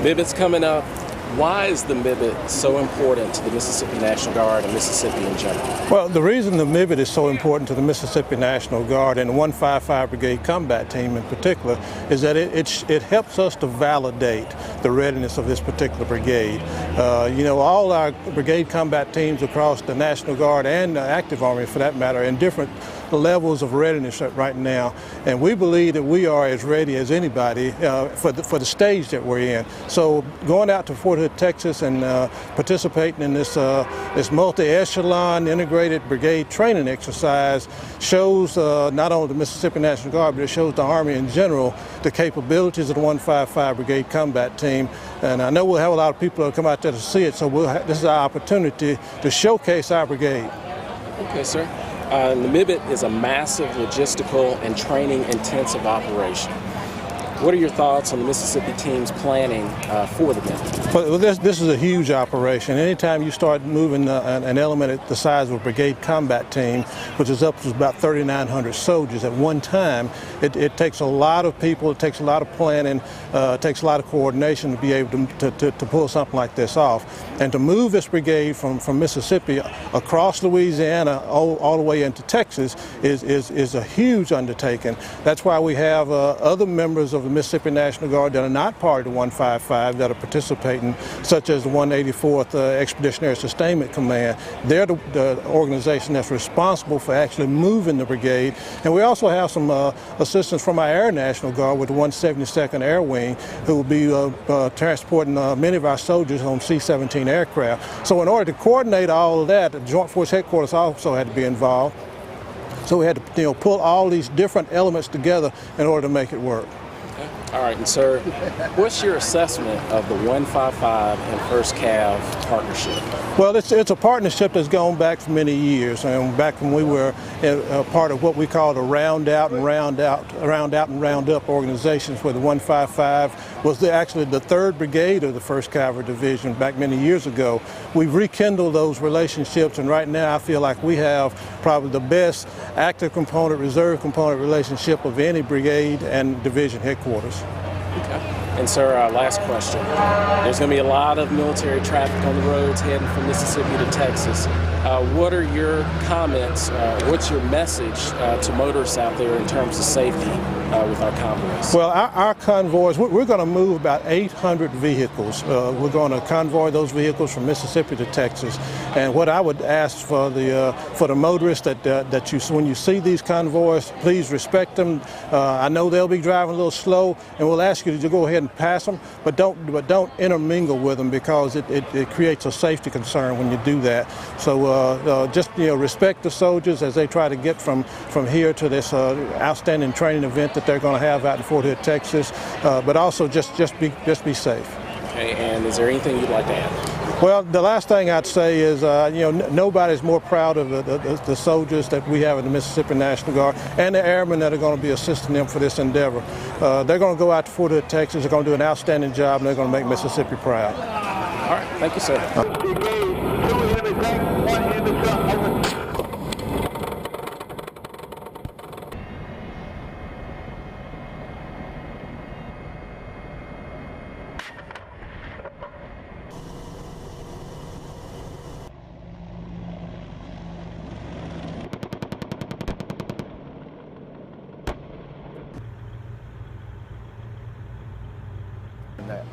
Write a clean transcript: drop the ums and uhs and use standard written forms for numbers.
MIBT's coming up. Why is the MIBT so important to the Mississippi National Guard and Mississippi in general? Well, the reason the MIBT is so important to the Mississippi National Guard and the 155 Brigade Combat Team in particular is that it helps us to validate the readiness of this particular brigade. You know, all our brigade combat teams across the National Guard and the active Army, for that matter, are in different levels of readiness right now, and we believe that we are as ready as anybody for the stage that we're in. So going out to Fort Hood, Texas, and participating in this multi-echelon integrated brigade training exercise shows not only the Mississippi National Guard, but it shows the Army in general the capabilities of the 155 Brigade Combat Team. And I know we'll have a lot of people that come out there to see it, so this is our opportunity to showcase our brigade. Okay, sir. The MIBT is a massive logistical and training intensive operation. What are your thoughts on the Mississippi team's planning for the MIBT? Well, this is a huge operation. Anytime you start moving an element at the size of a brigade combat team, which is up to about 3,900 soldiers at one time, it takes a lot of people, it takes a lot of planning, it takes a lot of coordination to be able to pull something like this off. And to move this brigade from Mississippi across Louisiana all the way into Texas is a huge undertaking. That's why we have other members of the Mississippi National Guard that are not part of the 155 that are participating, such as the 184th Expeditionary Sustainment Command. They're the organization that's responsible for actually moving the brigade. And we also have some assistance from our Air National Guard with the 172nd Air Wing, who will be transporting many of our soldiers on C-17 aircraft. So in order to coordinate all of that, the Joint Force Headquarters also had to be involved. So we had to pull all these different elements together in order to make it work. All right, and sir, what's your assessment of the 155 and 1st Cav partnership? Well, it's a partnership that's gone back for many years, and back when we were part of what we call the round out and round up organizations, where the 155 was actually the 3rd Brigade of the 1st Cavalry Division back many years ago. We've rekindled those relationships, and right now I feel like we have probably the best active component, reserve component relationship of any brigade and division headquarters. Okay. And sir, last question. There's going to be a lot of military traffic on the roads heading from Mississippi to Texas. What are your comments, what's your message to motorists out there in terms of safety with our convoys? Well, our convoys, we're going to move about 800 vehicles. We're going to convoy those vehicles from Mississippi to Texas. And what I would ask for the motorists that when you see these convoys, please respect them. I know they'll be driving a little slow, and we'll ask you to go ahead and pass them, but don't intermingle with them, because it creates a safety concern when you do that. So just respect the soldiers as they try to get from here to this outstanding training event that they're going to have out in Fort Hood, Texas. But also just be safe. Okay, and is there anything you'd like to add? Well, the last thing I'd say is, nobody's more proud of the soldiers that we have in the Mississippi National Guard and the airmen that are going to be assisting them for this endeavor. They're going to go out to Fort Hood, Texas. They're going to do an outstanding job, and they're going to make Mississippi proud. All right, thank you, sir. That.